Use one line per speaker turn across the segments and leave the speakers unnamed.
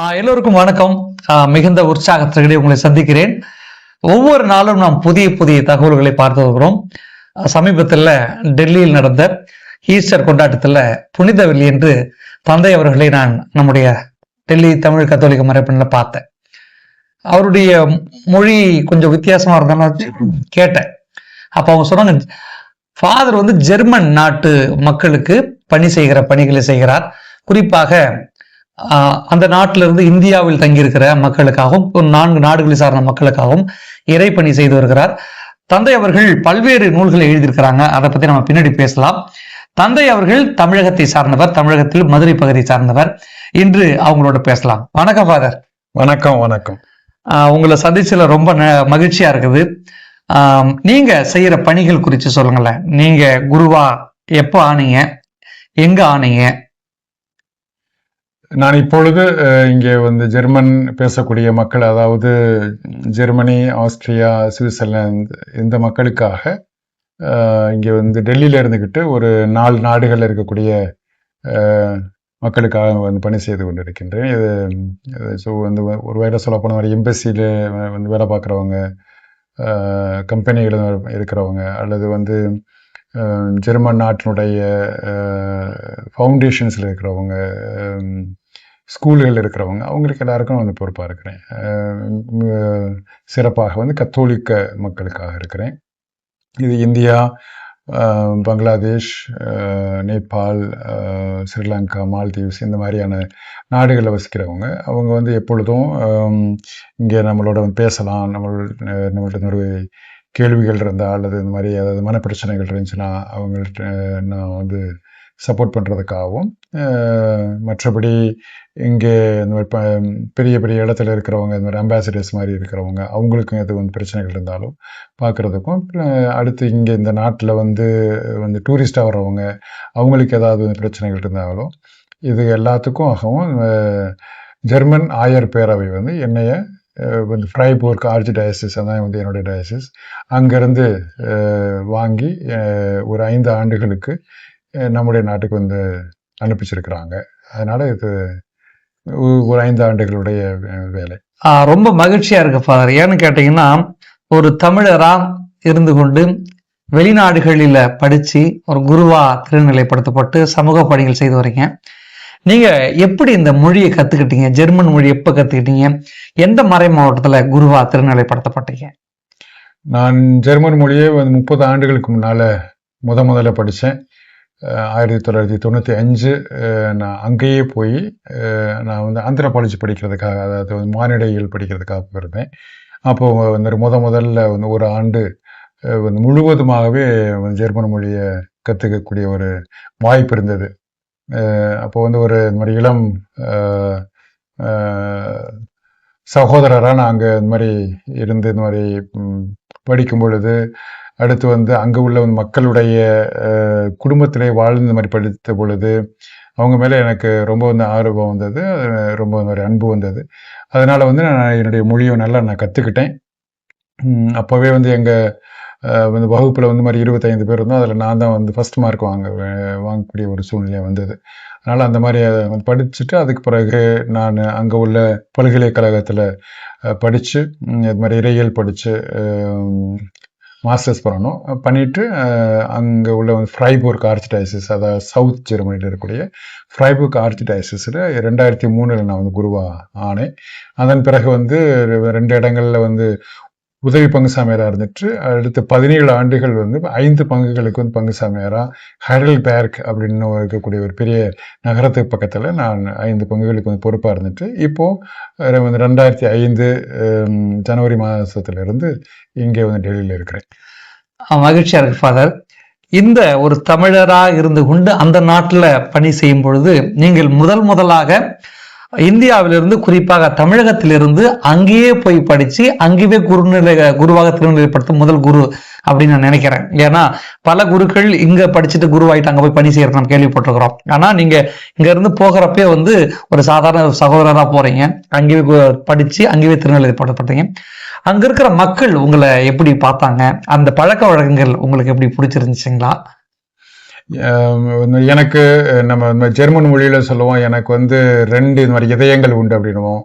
எல்லோருக்கும் வணக்கம். மிகுந்த உற்சாகத்திலே உங்களை சந்திக்கிறேன். ஒவ்வொரு நாளும் நாம் புதிய புதிய தகவல்களை பார்த்து வருகிறோம். சமீபத்தில் டெல்லியில் நடந்த ஈஸ்டர் கொண்டாட்டத்தில் புனித வெள்ளி என்று தந்தை அவர்களை நான் நம்முடைய டெல்லி தமிழ் கத்தோலிக்க மரபினில் பார்த்தேன். அவருடைய மொழி கொஞ்சம் வித்தியாசமா இருந்தாலும் கேட்டேன். அப்ப அவங்க சொன்னாங்க, ஃபாதர் வந்து ஜெர்மன் நாட்டு மக்களுக்கு பணிகளை செய்கிறார். குறிப்பாக அந்த நாட்டிலிருந்து இந்தியாவில் தங்கியிருக்கிற மக்களுக்காகவும் 4 நாடுகளை சார்ந்த மக்களுக்காகவும் இறைப்பணி செய்து வருகிறார். தந்தை அவர்கள் பல்வேறு நூல்களை எழுதியிருக்கிறாங்க. அதை பத்தி நம்ம பின்னாடி பேசலாம். தந்தை அவர்கள் தமிழகத்தை சார்ந்தவர், தமிழகத்தில் மதுரை பகுதியை சார்ந்தவர். இன்று அவங்களோட பேசலாம். வணக்கம் ஃபாதர்.
வணக்கம். வணக்கம்.
உங்களை சந்திச்சதுல ரொம்ப மகிழ்ச்சியா இருக்குது. நீங்க செய்யற பணிகள் குறித்து சொல்லுங்களேன். நீங்க குருவா எப்போ ஆனீங்க, எங்க ஆனீங்க?
நான் இப்பொழுது இங்கே வந்து ஜெர்மன் பேசக்கூடிய மக்கள், அதாவது ஜெர்மனி, ஆஸ்திரியா, சுவிட்சர்லாந்து இந்த மக்களுக்காக இங்கே வந்து டெல்லியில இருந்துக்கிட்டு ஒரு 4 நாடுகளில் இருக்கக்கூடிய மக்களுக்காக வந்து பணி செய்து கொண்டிருக்கின்றேன். இது ஸோ வந்து ஒரு வேலை சொல்ல போன மாதிரி எம்பசியில் வந்து வேலை பார்க்குறவங்க, கம்பெனிகளில் இருக்கிறவங்க, அல்லது வந்து ஜெர்மன் நாட்டினுடைய ஃபவுண்டேஷன்ஸில் இருக்கிறவங்க, ஸ்கூல்கள் இருக்கிறவங்க, அவங்களுக்கு எல்லாருக்கும் வந்து பொறுப்பாக இருக்கிறேன். சிறப்பாக வந்து கத்தோலிக்க மக்களுக்காக இருக்கிறேன். இது இந்தியா, பங்களாதேஷ், நேபாள், ஸ்ரீலங்கா, மால்தீவ்ஸ் இந்த மாதிரியான நாடுகளில் வசிக்கிறவங்க. அவங்க வந்து எப்பொழுதும் இங்கே நம்மளோட வந்து பேசலாம், நம்மள்ட்ட ஒரு கேள்விகள் இருந்தால் அல்லது இந்த மாதிரி ஏதாவது மனப்பிரச்சனைகள் இருந்துச்சுன்னா அவங்கள்ட்ட நான் வந்து சப்போர்ட் பண்ணுறதுக்காகவும், மற்றபடி இங்கே இந்த மாதிரி பெரிய பெரிய இடத்துல இருக்கிறவங்க, இந்த மாதிரி அம்பாசிடர்ஸ் மாதிரி இருக்கிறவங்க, அவங்களுக்கும் எது வந்து பிரச்சனைகள் இருந்தாலும் பார்க்குறதுக்கும், அடுத்து இங்கே இந்த நாட்டில் வந்து டூரிஸ்டாக வர்றவங்க, அவங்களுக்கு ஏதாவது பிரச்சனைகள் இருந்தாலும் இது எல்லாத்துக்கும் ஆகவும் ஜெர்மன் ஆயர் பேரவை வந்து என்னைய வந்து ஃப்ரைபோர்க் ஆர்ச் டயசிஸ், அதான் வந்து என்னுடைய டயசிஸ், அங்கேருந்து வாங்கி ஒரு 5 ஆண்டுகளுக்கு நம்முடைய நாட்டுக்கு வந்து அனுப்பிச்சிருக்கிறாங்க. அதனால இது ஒரு 5 ஆண்டுகளுடைய வேலை.
ரொம்ப மகிழ்ச்சியா இருக்கு ஃபாதர். ஏன்னு கேட்டீங்கன்னா, ஒரு தமிழரா இருந்து கொண்டு வெளிநாடுகளில் படிச்சு ஒரு குருவா திருநிலைப்படுத்தப்பட்டு சமூக பணிகள் செய்து வரீங்க. நீங்க எப்படி இந்த மொழியை கத்துக்கிட்டீங்க? ஜெர்மன் மொழி எப்ப கத்துக்கிட்டீங்க? எந்த மறை மாவட்டத்துல குருவா திருநிலைப்படுத்தப்பட்டீங்க?
நான் ஜெர்மன் மொழியை 30 ஆண்டுகளுக்கு முன்னால முதல்ல படித்தேன். 1995 நான் அங்கேயே போய் நான் வந்து ஆந்த்ரோபாலஜி படிக்கிறதுக்காக, அதாவது வந்து மானிடையியல் படிக்கிறதுக்காக போயிருந்தேன். அப்போது வந்து முதல்ல வந்து ஒரு ஆண்டு வந்து முழுவதுமாகவே ஜெர்மன் மொழியை கற்றுக்கக்கூடிய ஒரு வாய்ப்பு இருந்தது. அப்போ வந்து ஒரு இந்த மாதிரி இளம் சகோதரராக நான் அங்கே இந்த மாதிரி இருந்து இந்த மாதிரி படிக்கும் பொழுது, அடுத்து வந்து அங்கே உள்ள மக்களுடைய குடும்பத்திலே வாழ்ந்து இந்த மாதிரி படித்த பொழுது அவங்க மேலே எனக்கு ரொம்ப வந்து ஆர்வம் வந்தது, ரொம்ப ஒரு அன்பு வந்தது. அதனால் வந்து நான் என்னுடைய மொழியை நல்லா நான் கற்றுக்கிட்டேன். அப்போவே வந்து எங்கள் வந்து வகுப்பில் வந்து மாதிரி 25 பேர் இருந்தோம். அதில் நான் தான் வந்து ஃபஸ்ட் மார்க் வாங்கக்கூடிய ஒரு சூழ்நிலை வந்தது. அதனால் அந்த மாதிரி அதை படிச்சுட்டு அதுக்கு பிறகு நான் அங்கே உள்ள பல்கலைக்கழகத்தில் படித்து இது மாதிரி இறையியல் படித்து மாஸ்டர்ஸ் பண்ணிவிட்டு அங்கே உள்ள வந்து ஃப்ரைபோர்க் ஆர்ச் டயசிஸ், அதாவது சவுத் ஜெர்மனியில் இருக்கக்கூடிய ஃப்ரைபோர்க் ஆர்ச் டயசிஸில் 2003 நான் வந்து குருவா ஆனேன். அதன் பிறகு வந்து 2 இடங்களில் வந்து உதவி பங்கு சாமியாராக இருந்துட்டு, அடுத்து 17 ஆண்டுகள் வந்து 5 பங்குகளுக்கு வந்து பங்கு சாமியாராக ஹைடல்பேர்க் அப்படின்னு இருக்கக்கூடிய ஒரு பெரிய நகரத்துக்கு பக்கத்தில் நான் 5 பங்குகளுக்கு வந்து பொறுப்பாக இருந்துட்டு, இப்போது வந்து 2005 ஜனவரி மாதத்திலிருந்து இங்கே வந்து டெல்லியில் இருக்கிறேன்.
மகிழ்ச்சியா இருக்கு ஃபாதர். இந்த ஒரு தமிழரா இருந்து கொண்டு அந்த நாட்டில் பணி செய்யும் பொழுது நீங்கள் முதலாக இந்தியாவிலிருந்து, குறிப்பாக தமிழகத்திலிருந்து அங்கேயே போய் படிச்சு அங்கேயே குருவாக திருநிலைப்படுத்தும் முதல் குரு அப்படின்னு நான் நினைக்கிறேன். ஏன்னா பல குருக்கள் இங்க படிச்சுட்டு குருவாயிட்டு அங்க போய் பணி செய்யறது நம்ம கேள்விப்பட்டிருக்கிறோம். ஆனா நீங்க இங்க இருந்து போகிறப்பே வந்து ஒரு சாதாரண சகோதரரா போறீங்க, அங்கேயே படிச்சு அங்கேயே திருநிலைப்படுத்தப்பட்டீங்க. அங்க இருக்கிற மக்கள் உங்களை எப்படி பார்த்தாங்க? அந்த பழக்க வழக்கங்கள் உங்களுக்கு எப்படி பிடிச்சிருந்துச்சுங்களா?
எனக்கு நம்ம ஜெர்மன் மொழியில சொல்லுவோம், எனக்கு வந்து 2 இந்த மாதிரி இதயங்கள் உண்டு அப்படின்னுவோம்.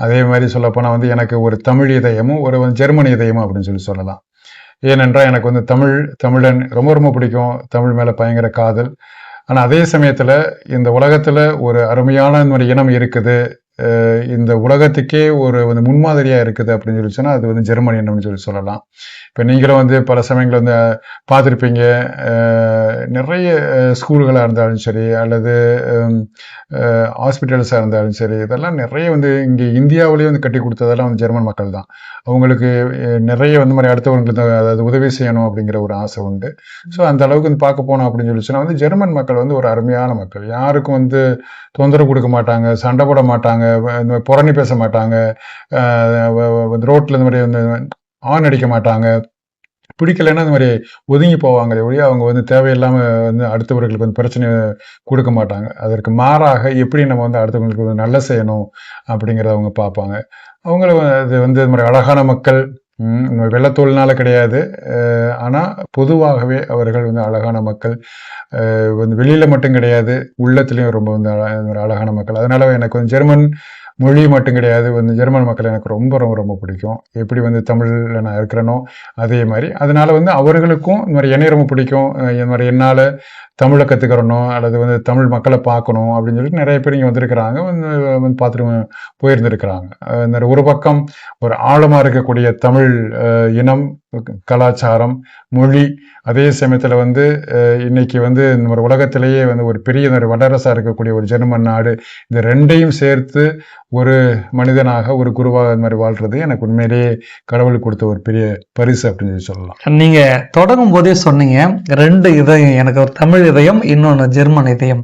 அதே மாதிரி சொல்லப்போனால் வந்து எனக்கு ஒரு தமிழ் இதயமும் ஒரு ஜெர்மன் இதயமும் அப்படின்னு சொல்லலாம். ஏனென்றால் எனக்கு வந்து தமிழன் ரொம்ப ரொம்ப பிடிக்கும். தமிழ் மேலே பயங்கர காதல். ஆனால் அதே சமயத்தில் இந்த உலகத்தில் ஒரு அருமையான இந்த மாதிரி இனம் இருக்குது, இந்த உலகத்துக்கே ஒரு வந்து முன்மாதிரியாக இருக்குது அப்படின்னு சொன்னால் அது வந்து ஜெர்மன் இனம்னு சொல்லலாம். இப்போ நீங்களும் வந்து பல சமயங்கள் வந்து பார்த்துருப்பீங்க, நிறைய ஸ்கூல்களாக இருந்தாலும் சரி அல்லது ஹாஸ்பிட்டல்ஸாக இருந்தாலும் சரி, இதெல்லாம் நிறைய வந்து இங்கே இந்தியாவிலேயே வந்து கட்டி கொடுத்ததெல்லாம் வந்து ஜெர்மன் மக்கள் தான். அவங்களுக்கு நிறைய வந்து மாதிரி அடுத்தவங்களுக்கு அதாவது உதவி செய்யணும் அப்படிங்கிற ஒரு ஆசை உண்டு. ஸோ அந்த அளவுக்கு வந்து பார்க்க போனோம் அப்படின்னு சொன்னால் வந்து ஜெர்மன் மக்கள் வந்து ஒரு அருமையான மக்கள். யாருக்கும் வந்து தொந்தரவு கொடுக்க மாட்டாங்க, சண்டை போட மாட்டாங்க, புரணி பேச மாட்டாங்க, ரோட்டில் இந்த மாதிரி வந்து ஆண் அடிக்க மாட்டாங்க, பிடிக்கலைன்னா இந்த மாதிரி ஒதுங்கி போவாங்களே ஒழிய அவங்க வந்து தேவையில்லாமல் வந்து அடுத்தவர்களுக்கு வந்து பிரச்சனை கொடுக்க மாட்டாங்க. அதற்கு மாறாக எப்படி நம்ம வந்து அடுத்தவங்களுக்கு வந்து நல்ல செய்யணும் அப்படிங்கிறத அவங்க பார்ப்பாங்க. அவங்கள அது வந்து இது மாதிரி அழகான மக்கள், வெள்ளத்தோல்னால கிடையாது, ஆனால் பொதுவாகவே அவர்கள் வந்து அழகான மக்கள். வந்து வெளியில் மட்டும் கிடையாது, உள்ளத்துலேயும் ரொம்ப வந்து அழகான மக்கள். அதனால எனக்கு வந்து ஜெர்மன் மொழி மட்டும் கிடையாது, வந்து ஜெர்மன் மக்கள் எனக்கு ரொம்ப ரொம்ப ரொம்ப பிடிக்கும். எப்படி வந்து தமிழில் நான் இருக்கிறேனோ அதே மாதிரி. அதனால வந்து அவர்களுக்கும் இந்த மாதிரி என்னை ரொம்ப பிடிக்கும். இந்த மாதிரி என்னால் தமிழை கற்றுக்கிறணும் அல்லது வந்து தமிழ் மக்களை பார்க்கணும் அப்படின்னு சொல்லிட்டு நிறைய பேர் இங்கே வந்திருக்கிறாங்க, வந்து பார்த்துட்டு போயிருந்துருக்கிறாங்க. இந்த ஒரு பக்கம் ஒரு ஆழமாக இருக்கக்கூடிய தமிழ் இனம், கலாச்சாரம், மொழி, அதே சமயத்தில் வந்து இன்னைக்கு வந்து இந்த உலகத்திலேயே வந்து ஒரு பெரிய வல்லரசாக இருக்கக்கூடிய ஒரு ஜெர்மன் நாடு, இந்த ரெண்டையும் சேர்த்து ஒரு மனிதனாக ஒரு குருவாக இந்த மாதிரி வாழ்றது எனக்கு உண்மையிலேயே கடவுள் கொடுத்த ஒரு பெரிய பரிசு அப்படின்னு சொல்லலாம்.
நீங்க தொடங்கும் போதே சொன்னீங்க 2 இதயம், எனக்கு ஒரு தமிழ் இதயம், இன்னொன்று ஜெர்மன் இதயம்.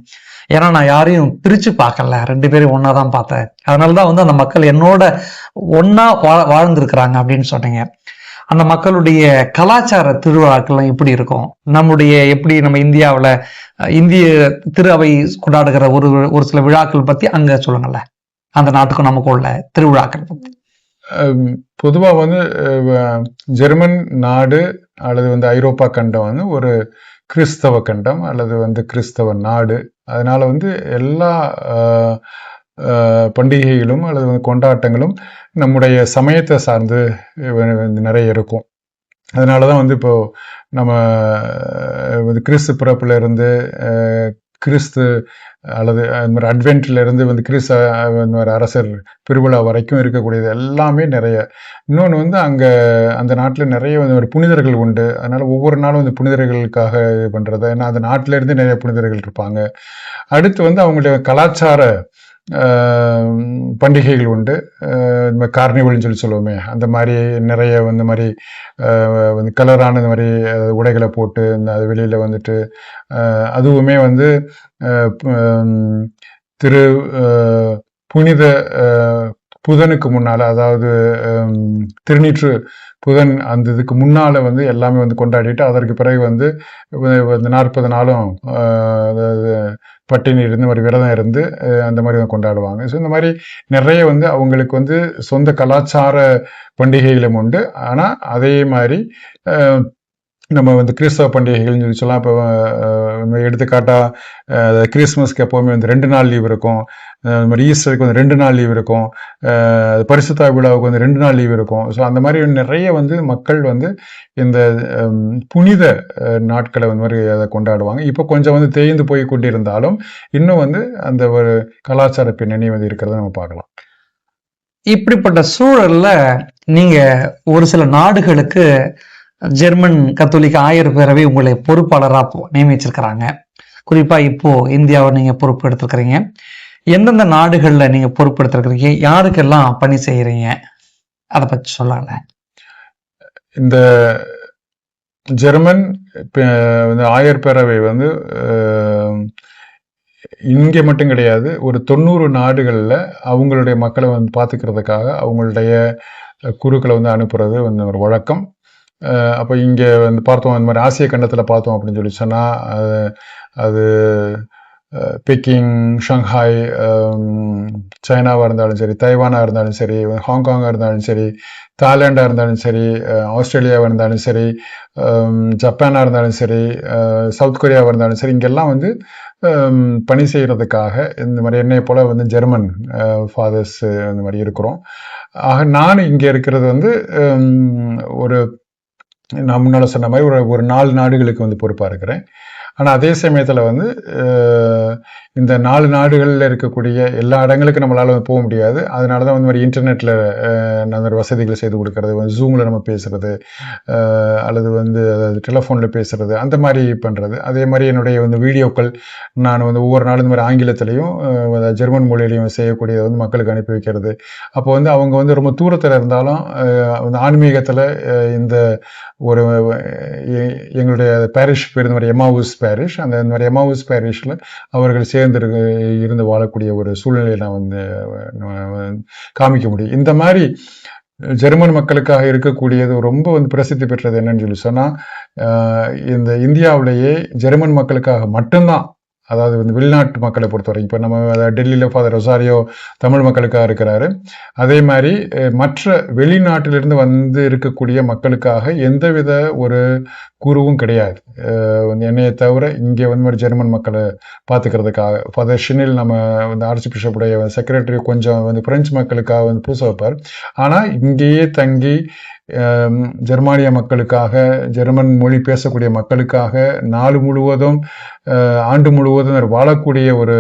ஏன்னா நான் யாரையும் பிரிச்சு பார்க்கல, 2 பேரையும் ஒன்னா தான் பார்த்தேன். அதனாலதான் வந்து அந்த மக்கள் என்னோட ஒன்னா வாழ்ந்திருக்கிறாங்க அப்படின்னு சொன்னீங்க. அந்த மக்களுடைய கலாச்சார திருவிழாக்கள்லாம் எப்படி இருக்கும், நம்முடைய எப்படி நம்ம இந்தியாவில் இந்திய திரு அவை கொண்டாடுகிற ஒரு சில விழாக்கள் பத்தி அங்க சொல்லுங்கள்ல, அந்த நாட்டுக்கும் நமக்கு உள்ள திருவிழாக்கள் பத்தி.
பொதுவாக வந்து ஜெர்மன் நாடு அல்லது வந்து ஐரோப்பா கண்டம் வந்து ஒரு கிறிஸ்தவ கண்டம் அல்லது வந்து கிறிஸ்தவ நாடு. அதனால வந்து எல்லா பண்டிகைகளும் அல்லது வந்து கொண்டாட்டங்களும் நம்முடைய சமயத்தை சார்ந்து நிறைய இருக்கும். அதனால தான் வந்து இப்போ நம்ம வந்து கிறிஸ்து பிறப்புல இருந்து கிறிஸ்து அல்லது அந்த மாதிரி அட்வென்ட்ல இருந்து வந்து கிறிஸ்து அரசர் பெருவிழா வரைக்கும் இருக்கக்கூடியது எல்லாமே நிறைய. இன்னொன்று வந்து அங்கே அந்த நாட்டில் நிறைய வந்து ஒரு புனிதர்கள் உண்டு. அதனால ஒவ்வொரு நாளும் வந்து புனிதர்களுக்காக இது பண்ணுறது, ஏன்னா அந்த நாட்டில இருந்து நிறைய புனிதர்கள் இருப்பாங்க. அடுத்து வந்து அவங்களுடைய கலாச்சார பண்டிகைகள் உண்டு. இந்த கார்னிவல்னு சொல்லி சொல்லுவோமே, அந்த மாதிரி நிறைய வந்து மாதிரி வந்து கலரான இந்த மாதிரி உடைகளை போட்டு அது வெளியில் வந்துட்டு அதுவுமே வந்து புனித புதனுக்கு முன்னால், அதாவது திருநீற்று புதன் அந்த இதுக்கு முன்னால் வந்து எல்லாமே வந்து கொண்டாடிட்டு அதற்கு பிறகு வந்து 40 நாளும் பட்டினி இருந்து ஒரு விரதம் இருந்து அந்த மாதிரி கொண்டாடுவாங்க. ஸோ இந்த மாதிரி நிறைய வந்து அவங்களுக்கு வந்து சொந்த கலாச்சார பண்டிகைகளும் உண்டு. ஆனால் அதே மாதிரி நம்ம வந்து கிறிஸ்தவ பண்டிகைகள்னு சொல்லி சொல்லலாம். இப்போ எடுத்துக்காட்டாக கிறிஸ்மஸ்க்கு எப்போவுமே வந்து 2 நாள் லீவ் இருக்கும், அது மாதிரி ஈஸ்டருக்கு வந்து 2 நாள் லீவ் இருக்கும், பரிசுத்த விழாவுக்கு வந்து 2 நாள் லீவ் இருக்கும். ஸோ அந்த மாதிரி நிறைய வந்து மக்கள் வந்து இந்த புனித நாட்களை வந்து மாதிரி அதை கொண்டாடுவாங்க. இப்போ கொஞ்சம் வந்து தேய்ந்து போய் கொண்டிருந்தாலும் இன்னும் வந்து அந்த ஒரு கலாச்சார பின்னணி வந்து இருக்கிறத நம்ம பார்க்கலாம்.
இப்படிப்பட்ட சூழல்ல நீங்க ஒரு சில நாடுகளுக்கு ஜெர்மன் கத்தோலிக்க ஆயர் பேரவை உங்களை பொறுப்பாளராக நியமிச்சிருக்கிறாங்க. குறிப்பா இப்போ இந்தியாவை நீங்க பொறுப்பு எடுத்துருக்கிறீங்க. எந்தெந்த நாடுகள்ல நீங்க பொறுப்பு எடுத்துருக்கிறீங்க, யாருக்கெல்லாம் பணி செய்யறீங்க, அதை பற்றி சொல்லல.
இந்த ஜெர்மன் ஆயர் பேரவை வந்து இங்கே மட்டும் கிடையாது, ஒரு 90 நாடுகளில் அவங்களுடைய மக்களை வந்து பார்த்துக்கிறதுக்காக அவங்களுடைய குருக்களை வந்து அனுப்புறது வந்து ஒரு வழக்கம். அப்போ இங்கே வந்து பார்த்தோம், இந்த மாதிரி ஆசிய கண்டத்தில் பார்த்தோம் அப்படின்னு சொல்லி சொன்னால் அது பெக்கிங், ஷங்காய், சைனாவாக இருந்தாலும் சரி, தைவானாக இருந்தாலும் சரி, ஹாங்காங்காக இருந்தாலும் சரி, தாய்லாண்டாக இருந்தாலும் சரி, ஆஸ்திரேலியாவாக இருந்தாலும் சரி, ஜப்பானாக இருந்தாலும் சரி, சவுத் கொரியாவாக இருந்தாலும் சரி, இங்கெல்லாம் வந்து பணி செய்கிறதுக்காக இந்த மாதிரி என்னை போல் வந்து ஜெர்மன் ஃபாதர்ஸ் இந்த மாதிரி இருக்கிறோம். ஆக நான் இங்கே இருக்கிறது வந்து ஒரு நான் முன்னால் சொன்ன மாதிரி ஒரு 4 நாடுகளுக்கு வந்து பொறுப்பாக இருக்கிறேன். ஆனால் அதே சமயத்தில் வந்து இந்த 4 நாடுகளில் இருக்கக்கூடிய எல்லா இடங்களுக்கும் நம்மளால் போக முடியாது. அதனால தான் வந்து மாதிரி இன்டர்நெட்டில் அந்த வசதிகளை செய்து கொடுக்கறது, வந்து ஜூமில் நம்ம பேசுகிறது, அல்லது வந்து டெலிஃபோனில் பேசுகிறது, அந்த மாதிரி பண்ணுறது. அதே மாதிரி என்னுடைய வந்து வீடியோக்கள் நான் வந்து ஒவ்வொரு நாளும் இந்த மாதிரி ஆங்கிலத்திலையும் ஜெர்மன் மொழியிலையும் செய்யக்கூடியதை வந்து மக்களுக்கு அனுப்பி வைக்கிறது. அப்போ வந்து அவங்க வந்து ரொம்ப தூரத்தில் இருந்தாலும் வந்து ஆன்மீகத்தில் இந்த ஒரு எங்களுடைய பேரிஷ் பேர் இந்த மாதிரி எமாவுஸ் பேரிஷ், அந்த மாதிரி எமாவுஸ் பேரிஷில் அவர்கள் சேர்ந்து இருந்து வாழக்கூடிய ஒரு சூழ்நிலையை நான் வந்து காமிக்க முடியும். இந்த மாதிரி ஜெர்மன் மக்களுக்காக இருக்கக்கூடியது ரொம்ப வந்து பிரசித்தி பெற்றது என்னன்னு சொல்லி சொன்னா, இந்த இந்தியாவிலேயே ஜெர்மன் மக்களுக்காக மட்டும்தான், அதாவது வந்து வெளிநாட்டு மக்களை பொறுத்தவரைக்கும், இப்போ நம்ம டெல்லியில் ஃபாதர் ரொசாரியோ தமிழ் மக்களுக்காக இருக்கிறாரு. அதே மாதிரி மற்ற வெளிநாட்டிலிருந்து வந்து இருக்கக்கூடிய மக்களுக்காக எந்தவித ஒரு குருவும் கிடையாது. என்னையை தவிர இங்கே வந்து ஜெர்மன் மக்களை பார்த்துக்கிறதுக்காக ஃபாதர் ஷினில், நம்ம வந்து ஆர்ச்சி பிஷப்புடைய செக்ரட்டரி, கொஞ்சம் வந்து பிரெஞ்சு மக்களுக்காக வந்து பூச வைப்பார். ஆனால் இங்கேயே தங்கி ஜெர்மானிய மக்களுக்காக, ஜெர்மன் மொழி பேசக்கூடிய மக்களுக்காக நாடு முழுவதும் ஆண்டு முழுவதும் வாழக்கூடிய ஒரு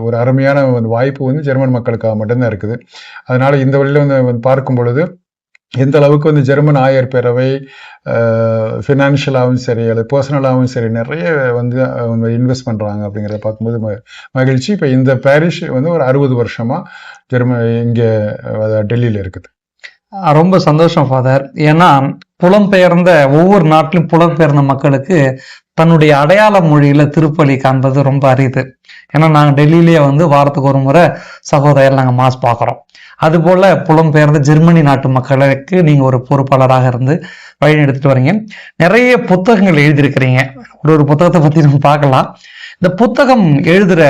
ஒரு அருமையான வாய்ப்பு வந்து ஜெர்மன் மக்களுக்காக மட்டும்தான் இருக்குது. அதனால இந்த வழியில் வந்து பார்க்கும் பொழுது எந்த அளவுக்கு வந்து ஜெர்மன் ஆயர் பேரவை ஃபினான்ஷியலாகவும் சரி, அல்லது பர்சனலாகவும் சரி நிறைய வந்து இன்வெஸ்ட் பண்ணுறாங்க அப்படிங்கிறத பார்க்கும்போது மகிழ்ச்சி. இப்போ இந்த பாரிஷ் வந்து ஒரு 60 வருஷமாக இங்கே டெல்லியில் இருக்குது.
ரொம்ப சந்தோஷம் ஃபாதர். ஏன்னா புலம்பெயர்ந்த ஒவ்வொரு நாட்டிலும் புலம்பெயர்ந்த மக்களுக்கு தன்னுடைய அடையாள மொழியில திருப்பலி காண்பது ரொம்ப அரிது. ஏன்னா நாங்கள் டெல்லியிலேயே வந்து வாரத்துக்கு ஒரு முறை சகோதரர் நாங்கள் மாஸ் பார்க்குறோம். அதுபோல புலம்பெயர்ந்த ஜெர்மனி நாட்டு மக்களுக்கு நீங்க ஒரு பொறுப்பாளராக இருந்து வழி எடுத்துட்டு வரீங்க. நிறைய புத்தகங்கள் எழுதியிருக்கிறீங்க. ஒரு புத்தகத்தை பத்தி நம்ம பார்க்கலாம். இந்த புத்தகம் எழுதுற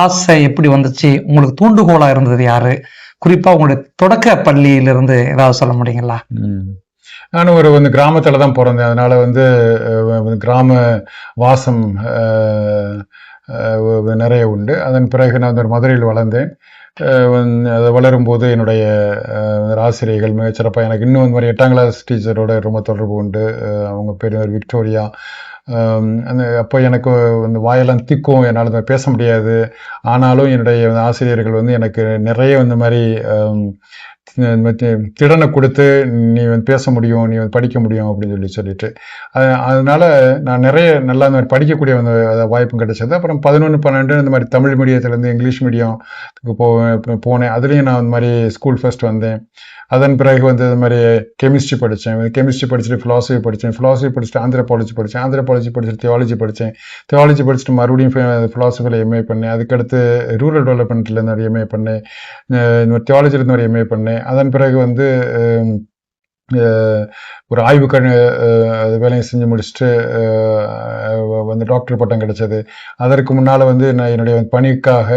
ஆசை எப்படி வந்துச்சு? உங்களுக்கு தூண்டுகோலா இருந்தது யாரு? குறிப்பா உங்களுடைய தொடக்க பள்ளியிலிருந்து ஏதாவது சொல்ல முடியுங்களா?
நானும் ஒரு வந்து கிராமத்துல தான் பிறந்தேன். அதனால வந்து கிராம வாசம் நிறைய உண்டு. அதன் பிறகு நான் ஒரு மதுரையில் வளர்ந்தேன். அது வளரும்போது என்னுடைய ஆசிரியர்கள் மிகச்சிறப்பாக எனக்கு இன்னும் இந்த மாதிரி 8ஆம் கிளாஸ் டீச்சரோட ரொம்ப தொடர்பு உண்டு. அவங்க பேர் விக்டோரியா. அந்த அப்போ எனக்கு வந்து வாயெல்லாம் திக்கும், என்னால் பேச முடியாது. ஆனாலும் என்னுடைய ஆசிரியர்கள் வந்து எனக்கு நிறைய இந்த மாதிரி திறனை கொடுத்து நீ வந்து பேச முடியும், நீ வந்து படிக்க முடியும் அப்படின்னு சொல்லிட்டு அதனால நான் நிறைய நல்லா இந்த மாதிரி படிக்கக்கூடிய வந்து வாய்ப்பும் கிடைச்சது. அப்புறம் 11, 12 இந்த மாதிரி தமிழ் மீடியத்துலேருந்து இங்கிலீஷ் மீடியத்துக்கு போனேன். அதுலேயும் நான் இந்த மாதிரி ஸ்கூல் ஃபர்ஸ்ட் வந்தேன். அதன் பிறகு வந்து இது மாதிரி கெமிஸ்ட்ரி படித்தேன். கெமிஸ்ட்ரி படிச்சுட்டு ஃபிலாசபி படிச்சுட்டு ஆந்த்ரோபாலஜி படிச்சுட்டு தியாலஜி படிச்சுட்டு மறுபடியும் ஃபிலாசபியில் எம்ஏ பண்ணேன். அதுக்கடுத்து ரூரல் டெவலப்மெண்ட்டில் நிறைய எம்ஏ பண்ணேன். தியாலஜியில் நிறைய எம்ஏ பண்ணேன். அதன் பிறகு வந்து ஒரு ஆய்வு வேலையை செஞ்சு முடிச்சுட்டு வந்து டாக்டர் பட்டம் கிடைச்சது. அதற்கு முன்னால் வந்து நான் என்னுடைய பணிக்காக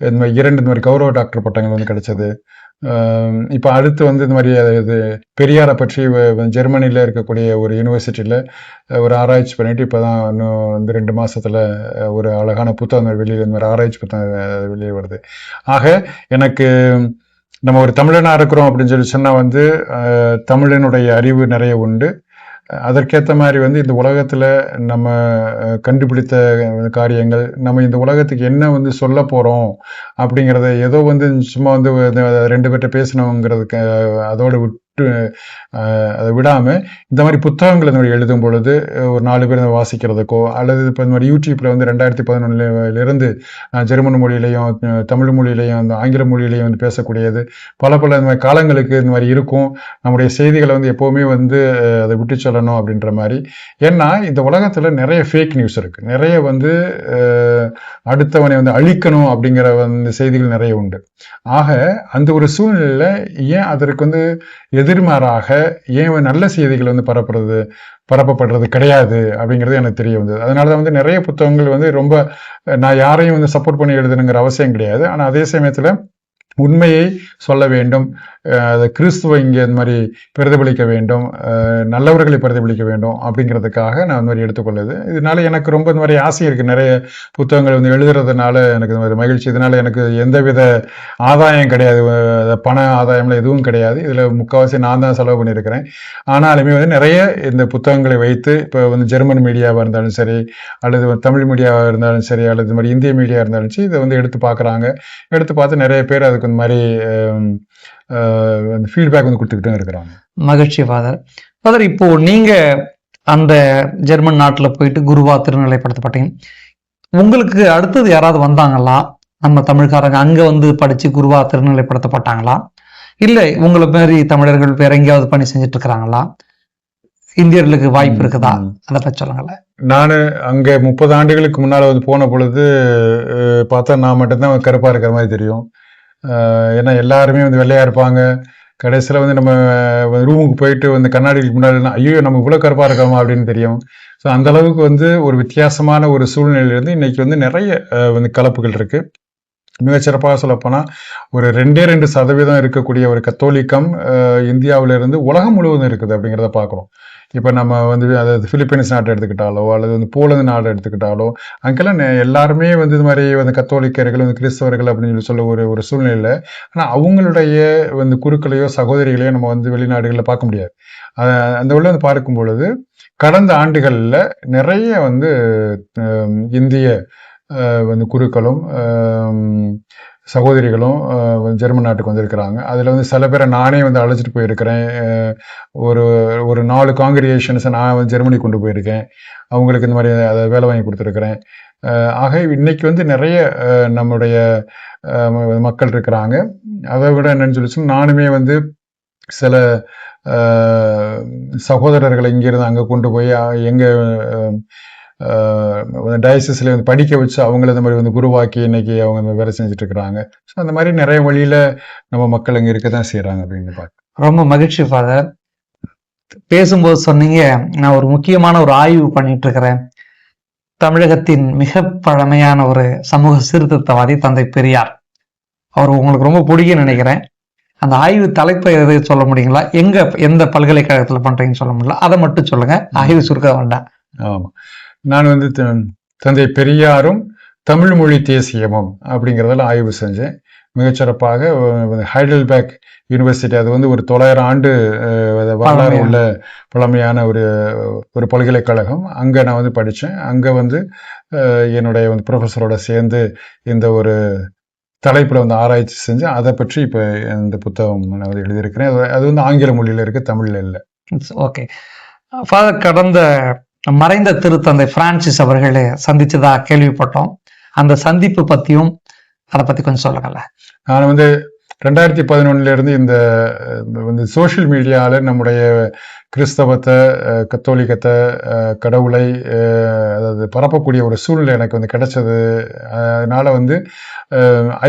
இந்த மாதிரி 2 மாதிரி கௌரவ டாக்டர் பட்டங்கள் வந்து கிடைச்சது. இப்போ அடுத்து வந்து இந்த மாதிரி இது பெரியாரை பற்றி ஜெர்மனியில் இருக்கக்கூடிய ஒரு யூனிவர்சிட்டியில் ஒரு ஆராய்ச்சி பண்ணிட்டு இப்போ தான் இன்னும் வந்து 2 மாசத்துல ஒரு அழகான புத்தகம் வெளியில் இந்த மாதிரி ஆராய்ச்சி புத்தகம் வெளியே வருது. ஆக எனக்கு நம்ம ஒரு தமிழனா இருக்கிறோம் அப்படின்னு சொல்லி சொன்னா வந்து தமிழனுடைய அறிவு நிறைய உண்டு. அதற்கேற்ற மாதிரி வந்து இந்த உலகத்துல நம்ம கண்டுபிடித்த காரியங்கள், நம்ம இந்த உலகத்துக்கு என்ன வந்து சொல்ல போறோம் அப்படிங்கிறத ஏதோ வந்து சும்மா வந்து 2 பேர்கிட்ட பேசணுங்கிறதுக்கு அதோட விட்டு அதை விடாம இந்த மாதிரி புத்தகங்கள் இந்த மாதிரி எழுதும் பொழுது ஒரு 4 பேர் வாசிக்கிறதுக்கோ, அல்லது இப்போ இந்த மாதிரி யூடியூப்ல வந்து 2011 ஜெர்மன் மொழியிலையும் தமிழ் மொழியிலையும் அந்த ஆங்கில மொழியிலையும் வந்து பேசக்கூடியது பல இந்த மாதிரி காலங்களுக்கு இந்த மாதிரி இருக்கும். நம்முடைய செய்திகளை வந்து எப்பவுமே வந்து அதை விட்டு சொல்லணும் அப்படின்ற மாதிரி. ஏன்னா இந்த உலகத்துல நிறைய ஃபேக் நியூஸ் இருக்கு, நிறைய வந்து அடுத்தவனை வந்து அழிக்கணும் அப்படிங்கிற வந்து செய்திகள் நிறைய உண்டு. ஆக அந்த ஒரு சூழ்நிலையில ஏன் அதற்கு வந்து எதிர்மாறாக ஏன் நல்ல செய்திகள் வந்து பரப்பப்படுறது கிடையாது அப்படிங்கிறது எனக்கு தெரிய வந்தது. அதனாலதான் வந்து நிறைய புத்தகங்கள் வந்து ரொம்ப நான் யாரையும் வந்து சப்போர்ட் பண்ணி எழுதணுங்கிற அவசியம் கிடையாது. ஆனா அதே சமயத்துல உண்மையை சொல்ல வேண்டும், கிறிஸ்துவ இங்கே இந்த மாதிரி பிரதிபலிக்க வேண்டும், நல்லவர்களை பிரதிபலிக்க வேண்டும் அப்படிங்கிறதுக்காக நான் இந்த மாதிரி எடுத்துக்கொள்ளுது. இதனால எனக்கு ரொம்ப இந்த மாதிரி ஆசை இருக்கு. நிறைய புத்தகங்கள் வந்து எழுதுறதுனால எனக்கு இந்த மாதிரி மகிழ்ச்சி. இதனால எனக்கு எந்தவித ஆதாயம் கிடையாது, பண ஆதாயம்ல எதுவும் கிடையாது. இதுல முக்கால்வாசி நான் தான் செலவு பண்ணியிருக்கிறேன். ஆனாலுமே வந்து நிறைய இந்த புத்தகங்களை வைத்து இப்போ வந்து ஜெர்மன் மீடியாவாக இருந்தாலும் சரி, அல்லது தமிழ் மீடியாவாக இருந்தாலும் சரி, அல்லது இந்த மாதிரி இந்திய மீடியா இருந்தாலும் சரி, இதை வந்து எடுத்து பார்க்குறாங்க. எடுத்து பார்த்து நிறைய பேர் அதுக்கு இந்த மாதிரி ஃபீட்பேக் வந்து கொடுத்துக்கிட்டே இருக்கிறாங்க.
மகிழ்ச்சி ஃபாதர். ஃபாதர், இப்போ நீங்க அந்த ஜெர்மன் நாட்டுல போயிட்டு குருவா திருநிலைப்படுத்தப்பட்டீங்க. உங்களுக்கு அடுத்தது யாராவது வந்தாங்களா? நம்ம தமிழ்காரங்க அங்க வந்து படிச்சு குருவா திருநிலைப்படுத்தப்பட்டாங்களா? இல்லை உங்களை மாதிரி தமிழர்கள் வேற எங்கேயாவது பணி செஞ்சுட்டு இருக்கிறாங்களா? இந்தியர்களுக்கு வாய்ப்பு இருக்குதா? அதை பற்றி சொல்லுங்களேன்.
நான் அங்கே 30 ஆண்டுகளுக்கு முன்னால் வந்து போன பொழுது பார்த்தா நான் மட்டும்தான் கருப்பாக இருக்கிற மாதிரி தெரியும். ஏன்னா எல்லாருமே வந்து வெள்ளையாக இருப்பாங்க. கடைசியில் வந்து நம்ம ரூமுக்கு போயிட்டு வந்து கண்ணாடிக்கு முன்னாடி ஐயோ நம்ம இவ்வளோ கருப்பாக இருக்கோமா அப்படின்னு தெரியும். ஸோ அந்த அளவுக்கு வந்து ஒரு வித்தியாசமான ஒரு சூழ்நிலையிலேருந்து இன்னைக்கு வந்து நிறைய வந்து கலப்புகள் இருக்குது. மிகச்சிறப்பாக சொல்லப்போனால் ஒரு 2% இருக்கக்கூடிய ஒரு கத்தோலிக்கம் இந்தியாவிலிருந்து உலகம் முழுவதும் இருக்குது அப்படிங்கிறத பார்க்குறோம். இப்போ நம்ம வந்து அதாவது பிலிப்பைன்ஸ் நாட்டை எடுத்துக்கிட்டாலோ அல்லது வந்து போலந்து நாடு எடுத்துக்கிட்டாலோ அங்கெல்லாம் எல்லாருமே வந்து இது மாதிரி வந்து கத்தோலிக்கர்கள் வந்து கிறிஸ்தவர்கள் அப்படின்னு சொல்ல ஒரு சூழ்நிலையில், ஆனால் அவங்களுடைய வந்து குருக்களையோ சகோதரிகளையோ நம்ம வந்து வெளிநாடுகளில் பார்க்க முடியாது. அந்த உள்ள வந்து பார்க்கும் பொழுது கடந்த ஆண்டுகளில் நிறைய வந்து இந்திய வந்து குருக்களும் சகோதரிகளும் ஜெர்மன் நாட்டுக்கு வந்திருக்கிறாங்க. அதில் வந்து சில பேரை நானே வந்து அழைச்சிட்டு போயிருக்கிறேன். ஒரு 4 காங்கிரிகேஷன்ஸை நான் வந்து ஜெர்மனி கொண்டு போயிருக்கேன். அவங்களுக்கு இந்த மாதிரி அதை வேலை வாங்கி கொடுத்துருக்குறேன். ஆக இன்னைக்கு வந்து நிறைய நம்முடைய மக்கள் இருக்கிறாங்க. அதை விட என்னன்னு சொல்லி நானுமே வந்து சில சகோதரர்களை இங்கிருந்து அங்கே கொண்டு போய் எங்கள் டயசிஸில் வந்து படிக்க வச்சு அவங்கள இந்த மாதிரி வந்து குருவாக்கி இன்னைக்கு அவங்க வேலை செஞ்சுட்டு இருக்கிறாங்க. ஸோ அந்த மாதிரி நிறைய வழியில நம்ம மக்கள் இங்கே இருக்க தான் செய்கிறாங்க அப்படின்னு பார்க்க
ரொம்ப மகிழ்ச்சி ஃபாதர். பேசும்போது சொன்னீங்க, நான் ஒரு முக்கியமான ஒரு ஆய்வு பண்ணிட்டு இருக்கிறேன். தமிழகத்தின் மிக பழமையான ஒரு சமூக சீர்திருத்தவாதி தந்தை பெரியார். அவர் உங்களுக்கு ரொம்ப பிடிக்கும்னு நினைக்கிறேன். அந்த ஆய்வு தலைப்பை எதை சொல்ல முடியுங்களா? எந்த பல்கலைக்கழகத்தில் பண்றீங்கன்னு சொல்ல முடியல, அதை மட்டும் சொல்லுங்க. ஆய்வு சுருக்க வேண்டாம்.
ஆமாம், நான் வந்து தந்தை பெரியாரும் தமிழ் மொழி தேசியமும் அப்படிங்கிறதெல்லாம் ஆய்வு செஞ்சேன். மிகச்சிறப்பாக ஹைடல்பேக் யூனிவர்சிட்டி, அது வந்து ஒரு 900 ஆண்டு வரலாறு உள்ள பழமையான ஒரு பல்கலைக்கழகம். அங்கே நான் வந்து படித்தேன். அங்கே வந்து என்னுடைய வந்து ப்ரொஃபஸரோட சேர்ந்து இந்த ஒரு தலைப்பில் வந்து ஆராய்ச்சி செஞ்சு அதை பற்றி இப்போ இந்த புத்தகம் நான் வந்து எழுதியிருக்கிறேன். அது வந்து ஆங்கில மொழியில் இருக்குது, தமிழில் இல்லை.
ஓகே ஃபாதர், கடந்த மறைந்த திருத்தந்தை பிரான்சிஸ் அவர்களை சந்திச்சதா கேள்விப்பட்டோம். அந்த சந்திப்பு பத்தியும் அதை பத்தி கொஞ்சம் சொல்லுங்கல்ல. நான்
வந்து 2011 இந்த வந்து சோசியல் மீடியால நம்முடைய கிறிஸ்தவத்தை, கத்தோலிக்கத்தை, கடவுளை அதாவது பரப்பக்கூடிய ஒரு சூழ்நிலை எனக்கு வந்து கிடைச்சது. அதனால வந்து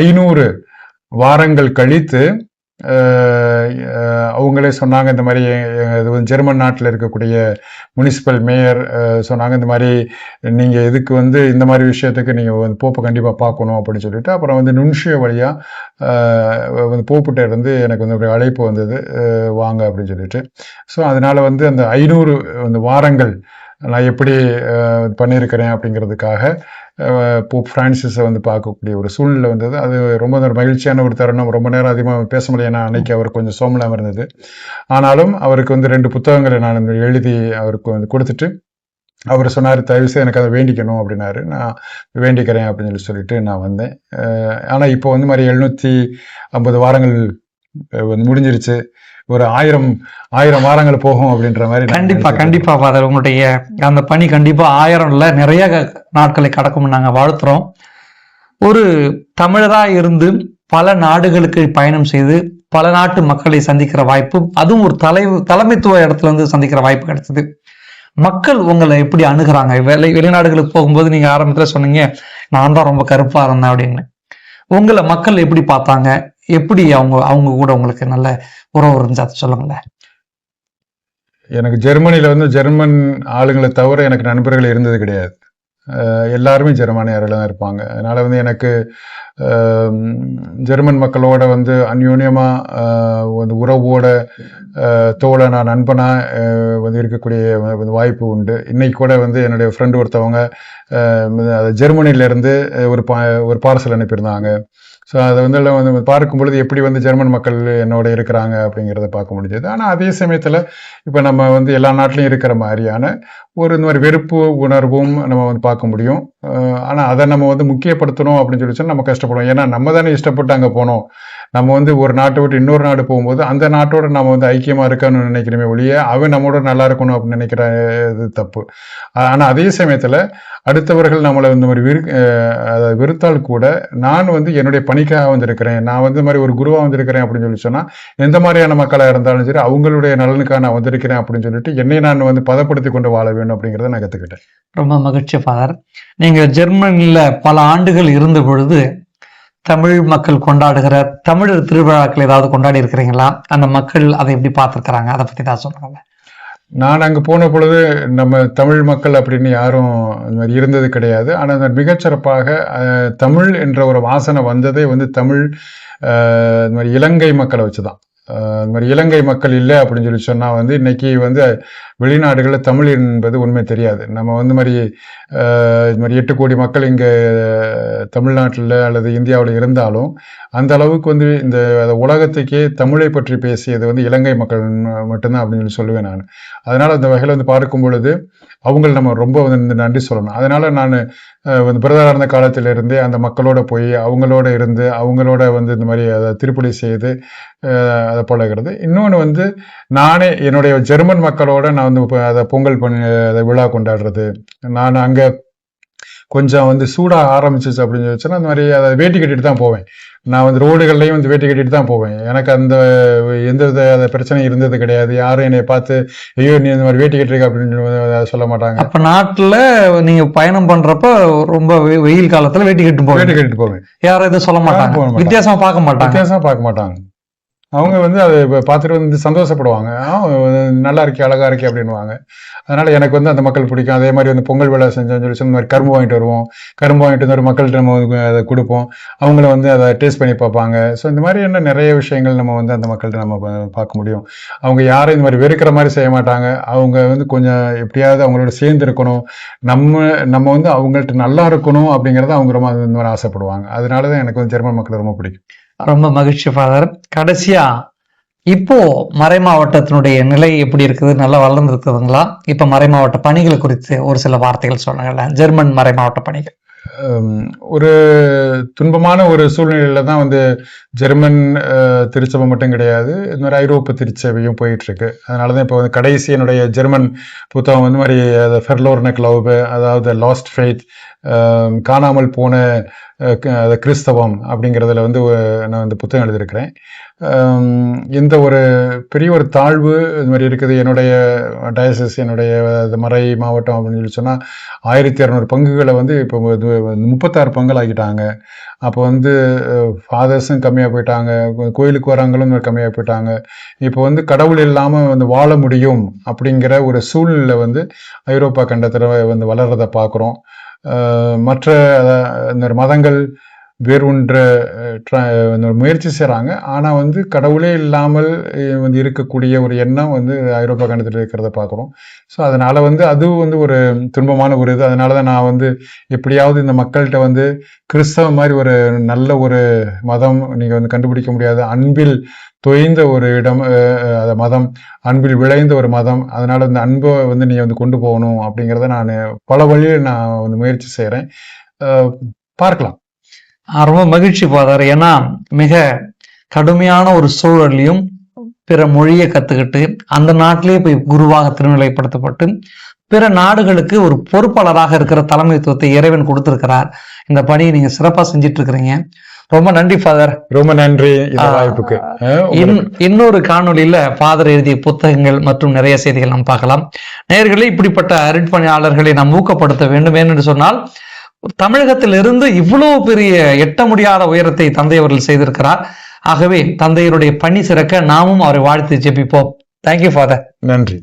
500 வாரங்கள் கழித்து அவங்களே சொன்னாங்க, இந்த மாதிரி ஜெர்மன் நாட்டில் இருக்கக்கூடிய முனிசிபல் மேயர் சொன்னாங்க, இந்த மாதிரி நீங்கள் இதுக்கு வந்து இந்த மாதிரி விஷயத்துக்கு நீங்கள் வந்து போப்பை கண்டிப்பாக பார்க்கணும் அப்படின்னு சொல்லிட்டு, அப்புறம் வந்து நுன்ஷியோ வழியாக வந்து போப்புகிட்ட இருந்து எனக்கு வந்து ஒரு அழைப்பு வந்தது, வாங்க அப்படின்னு சொல்லிட்டு. ஸோ அதனால வந்து அந்த 500 அந்த வாரங்கள் நான் எப்படி பண்ணியிருக்கிறேன் அப்படிங்கிறதுக்காக போப் பிரான்சிஸை வந்து பார்க்கக்கூடிய ஒரு சூழ்நிலை வந்தது. அது ரொம்ப ஒரு மகிழ்ச்சியான ஒரு தருணம். ரொம்ப நேரம் அதிகமாக பேச முடியும், ஏன்னா அன்னைக்கு அவர் கொஞ்சம் சோமலாமல் இருந்தது. ஆனாலும் அவருக்கு வந்து 2 புத்தகங்களை நான் எழுதி அவருக்கு வந்து கொடுத்துட்டு அவர் சொன்னார், தயவுசெய்து எனக்கு அதை வேண்டிக்கணும் அப்படின்னாரு. நான் வேண்டிக்கிறேன் அப்படின்னு சொல்லிட்டு நான் வந்தேன். ஆனால் இப்போ வந்து மாதிரி 750 வாரங்கள் முடிஞ்சிருச்சு. ஒரு 1000 வாரங்கள் போகும் அப்படின்ற மாதிரி.
கண்டிப்பா ஃபாதர், உங்களுடைய அந்த பணி கண்டிப்பா 1000 நிறைய நாட்களை கடக்கும் நாங்க வாழ்த்துறோம். ஒரு தமிழரா இருந்து பல நாடுகளுக்கு பயணம் செய்து பல நாட்டு மக்களை சந்திக்கிற வாய்ப்பு, அதுவும் ஒரு தலைமைத்துவ இடத்துல இருந்து சந்திக்கிற வாய்ப்பு கிடைச்சது. மக்கள் உங்களை எப்படி அணுகிறாங்க? வெளிநாடுகளுக்கு போகும்போது நீங்க ஆரம்பத்துல சொன்னீங்க, நான் தான் ரொம்ப கருப்பா இருந்தேன் அப்படின்னு. உங்களை மக்கள் எப்படி பார்த்தாங்க? எப்படி அவங்க கூட உங்களுக்கு நல்ல உறவு இருந்துச்சு, அதை சொல்லுங்களேன்.
எனக்கு ஜெர்மனியில வந்து ஜெர்மன் ஆளுங்களை தவிர எனக்கு நண்பர்கள் இருந்தது கிடையாது. எல்லாருமே ஜெர்மானியர்கள் தான் இருப்பாங்க. அதனால வந்து எனக்கு ஜெர்மன் மக்களோட வந்து அந்யோன்யமா வந்து உறவோட தோழனா நண்பனா வந்து இருக்கக்கூடிய வாய்ப்பு உண்டு. இன்னைக்கு கூட வந்து என்னுடைய ஃப்ரெண்டு ஒருத்தவங்க ஜெர்மனியிலேருந்து ஒரு பார்சல் அனுப்பியிருந்தாங்க. ஸோ அதை வந்து எல்லாம் வந்து பார்க்கும் பொழுது எப்படி வந்து ஜெர்மன் மக்கள் என்னோட இருக்கிறாங்க அப்படிங்கிறத பார்க்க முடிஞ்சது. ஆனால் அதே சமயத்தில் இப்போ நம்ம வந்து எல்லா நாட்டிலையும் இருக்கிற மாதிரியான இந்த மாதிரி வெறுப்பு உணர்வும் நம்ம வந்து பார்க்க முடியும். ஆனால் அதை நம்ம வந்து முக்கியப்படுத்தணும் அப்படின்னு சொல்லி நம்ம கஷ்டப்படுவோம். ஏன்னா நம்ம தானே இஷ்டப்பட்டு அங்கே போனோம். நம்ம வந்து ஒரு நாட்டை விட்டு இன்னொரு நாடு போகும்போது அந்த நாட்டோட நம்ம வந்து ஐக்கியமாக இருக்கணும்னு நினைக்கிறோமே ஒழிய அவன் நம்மளோட நல்லா இருக்கணும் அப்படின்னு நினைக்கிற இது தப்பு. ஆனால் அதே சமயத்தில் அடுத்தவர்கள் நம்மளை இந்த மாதிரி வெறுத்தால் கூட நான் வந்து என்னுடைய பணிக்காக வந்திருக்கிறேன், நான் வந்து இந்த மாதிரி ஒரு குருவாக வந்திருக்கிறேன் அப்படின்னு சொல்லி சொன்னால் எந்த மாதிரியான மக்களாக இருந்தாலும் சரி அவங்களுடைய நலனுக்காக நான் வந்திருக்கிறேன் அப்படின்னு சொல்லிட்டு என்னை நான் வந்து பதப்படுத்தி கொண்டு வாழ வேண்டும் அப்படிங்கிறத நான் கற்றுக்கிட்டேன்.
ரொம்ப மகிழ்ச்சி ஃபாதர். நீங்கள் ஜெர்மனியில் பல ஆண்டுகள் இருந்த பொழுது தமிழ் மக்கள் கொண்டாடுகிற தமிழர் திருவிழாக்கள் ஏதாவது கொண்டாடி இருக்கிறீங்களா? அந்த மக்கள் அதை எப்படி பார்த்துருக்குறாங்க, அதை பற்றி தான் சொல்லுங்க.
நான் அங்கே போன பொழுது நம்ம தமிழ் மக்கள் அப்படின்னு யாரும் இந்த மாதிரி இருந்தது கிடையாது. ஆனால் மிகச்சிறப்பாக தமிழ் என்ற ஒரு வாசனை வந்ததே வந்து தமிழ் இந்த மாதிரி இலங்கை மக்களை வச்சு தான். இந்த மாதிரி இலங்கை மக்கள் இல்லை அப்படின்னு சொல்லி சொன்னால் வந்து இன்னைக்கு வந்து வெளிநாடுகளில் தமிழ் என்பது உண்மை தெரியாது. நம்ம வந்து இது மாதிரி 8 கோடி மக்கள் இங்கே தமிழ்நாட்டில் அல்லது இந்தியாவில் இருந்தாலும் அந்த அளவுக்கு வந்து இந்த உலகத்துக்கே தமிழை பற்றி பேசியது வந்து இலங்கை மக்கள் மட்டும்தான் அப்படின்னு சொல்லி சொல்லுவேன் நான். அதனால் அந்த வகையில் வந்து பார்க்கும் பொழுது அவங்களை நம்ம ரொம்ப வந்து நன்றி சொல்லணும். அதனால் நான் வந்து பிரதராக இருந்த காலத்திலிருந்தே அந்த மக்களோட போய் அவங்களோட இருந்து அவங்களோட வந்து இந்த மாதிரி அதை திருப்பலி செய்து அதை பழகிறது. இன்னொன்று வந்து நானே என்னுடைய ஜெர்மன் மக்களோட நான் வந்து அதை பொங்கல் பண்ணி அதை விழா கொண்டாடுறது. நான் அங்கே கொஞ்சம் வந்து சூடாக ஆரம்பிச்சிச்சு அப்படின்னு சொல்லிச்சுன்னா அந்த மாதிரி அதை வேட்டி கட்டிட்டு தான் போவேன். நான் வந்து ரோடுகள்லையும் வந்து வேட்டி கட்டிட்டு தான் போவேன். எனக்கு அந்த எந்த வித பிரச்சனை இருந்தது கிடையாது. யாரும் என்னை பார்த்து ஐயோ நீ இந்த மாதிரி வேட்டி கட்டிருக்க அப்படின்னு சொல்ல மாட்டாங்க.
அப்ப நாட்டுல நீங்க பயணம் பண்றப்ப ரொம்ப வெயில் காலத்துல வேட்டி கட்டிட்டு போவேன். யாரும் எதுவும் சொல்ல மாட்டாங்க, வித்தியாசமா பார்க்க மாட்டாங்க. அவங்க வந்து அதை பார்த்துட்டு வந்து சந்தோஷப்படுவாங்க, நல்லா இருக்கே அழகா இருக்கே அப்படின்வாங்க. அதனால எனக்கு வந்து அந்த மக்கள் பிடிக்கும். அதே மாதிரி வந்து பொங்கல் விழா செஞ்சோன்னு சொல்லி இந்த மாதிரி கரும்பு வாங்கிட்டு வருவோம். கரும்பு வாங்கிட்டு வந்து ஒரு மக்கள்கிட்ட நம்ம அதை கொடுப்போம். அவங்கள வந்து அதை டேஸ்ட் பண்ணி பார்ப்பாங்க. ஸோ இந்த மாதிரி என்ன நிறைய விஷயங்கள் நம்ம வந்து அந்த மக்கள்கிட்ட நம்ம பார்க்க முடியும். அவங்க யாரும் இந்த மாதிரி வெறுக்கிற மாதிரி செய்ய மாட்டாங்க. அவங்க வந்து கொஞ்சம் எப்படியாவது அவங்களோட சேர்ந்து இருக்கணும், நம்ம வந்து அவங்கள்ட்ட நல்லா இருக்கணும் அப்படிங்கிறத அவங்க ரொம்ப இந்த மாதிரி ஆசைப்படுவாங்க. அதனால தான் எனக்கு வந்து ஜெர்மன் மக்களை ரொம்ப பிடிக்கும். ரொம்ப மகிழ்ச்சி ஃபாதர். கடைசியா இப்போ மறை மாவட்டத்தினுடைய நிலை எப்படி இருக்குது? நல்லா வளர்ந்து இருக்குதுங்களா? இப்ப மறை மாவட்ட பணிகள் குறித்து ஒரு சில வார்த்தைகள் சொன்னாங்கல்ல, ஜெர்மன் மறை மாவட்ட பணிகள்.
ஒரு துன்பமான ஒரு சூழ்நிலையில தான் வந்து ஜெர்மன் திருச்சபை மட்டும் கிடையாது, இந்த மாதிரி ஐரோப்பா திருச்சபையும் போயிட்டு இருக்கு. அதனாலதான் இப்போ வந்து கடைசி என்னுடைய ஜெர்மன் புத்தகம் வந்து மாதிரி ஃபெர்லோர்ன கிளவுபு, அதாவது லாஸ்ட் ஃபெய்த், காணாமல் போன கிறிஸ்தவம் அப்படிங்கிறதுல வந்து நான் வந்து புத்தகம் எழுதியிருக்கிறேன். இந்த ஒரு பெரிய ஒரு தாழ்வு இது மாதிரி இருக்குது. என்னுடைய டயசிஸ், என்னுடைய மறை மாவட்டம் அப்படின்னு சொல்லி சொன்னால் 1200 பங்குகளை வந்து இப்போ 36 பங்குகள் ஆகிட்டாங்க. அப்போ வந்து ஃபாதர்ஸும் கம்மியாக போயிட்டாங்க, கோயிலுக்கு வராங்களும் கம்மியாக போயிட்டாங்க. இப்போ வந்து கடவுள் இல்லாமல் வந்து வாழ முடியும் அப்படிங்கிற ஒரு சூழ்நிலை வந்து ஐரோப்பா கண்டத்தில் வந்து வளர்றதை பார்க்குறோம். மற்ற இந்த மதங்கள் வேறொன்ற முயற்சி செய்கிறாங்க. ஆனால் வந்து கடவுளே இல்லாமல் வந்து இருக்கக்கூடிய ஒரு எண்ணம் வந்து ஐரோப்பா கண்டத்தில் இருக்கிறத பார்க்குறோம். ஸோ அதனால் வந்து அது வந்து ஒரு துன்பமான ஒரு இது. அதனால தான் நான் வந்து எப்படியாவது இந்த மக்கள்கிட்ட வந்து கிறிஸ்தவ மாதிரி ஒரு நல்ல ஒரு மதம் நீங்கள் வந்து கண்டுபிடிக்க முடியாது, அன்பில் தொய்ந்த ஒரு இடம் மதம், அன்பில் விளைந்த ஒரு மதம். அதனால இந்த அன்பை வந்து நீ வந்து கொண்டு போகணும் அப்படிங்கிறத நான் பல வழியில் நான் வந்து முயற்சி செய்கிறேன். பார்க்கலாம்.
ரொம்ப மகிழ்ச்சி ஃபாதர். ஏன்னா மிக கடுமையான ஒரு சூழலையும் பிற மொழியை கத்துக்கிட்டு அந்த நாட்டிலேயே போய் குருவாக திருநிலைப்படுத்தப்பட்டு பிற நாடுகளுக்கு ஒரு பொறுப்பாளராக இருக்கிற தலைமைத்துவத்தை இறைவன் கொடுத்திருக்கிறார். இந்த பணியை நீங்க சிறப்பா செஞ்சிட்டு இருக்கிறீங்க. ரொம்ப நன்றி ஃபாதர்.
ரொம்ப நன்றி வாய்ப்புக்கு.
இன்னொரு காணொலியில ஃபாதர் எழுதிய புத்தகங்கள் மற்றும் நிறைய செய்திகள் நாம் பார்க்கலாம். நேயர்களே, இப்படிப்பட்ட அருட்பணியாளர்களை நாம் ஊக்கப்படுத்த வேண்டும். ஏனென்று சொன்னால் தமிழகத்திலிருந்து இவ்வளவு பெரிய எட்ட முடியாத உயரத்தை தந்தை அவர்கள் செய்திருக்கிறார். ஆகவே தந்தையருடைய பணி சிறக்க நாமும் அவரை வாழ்த்து ஜெபிப்போம். Thank you father.
நன்றி.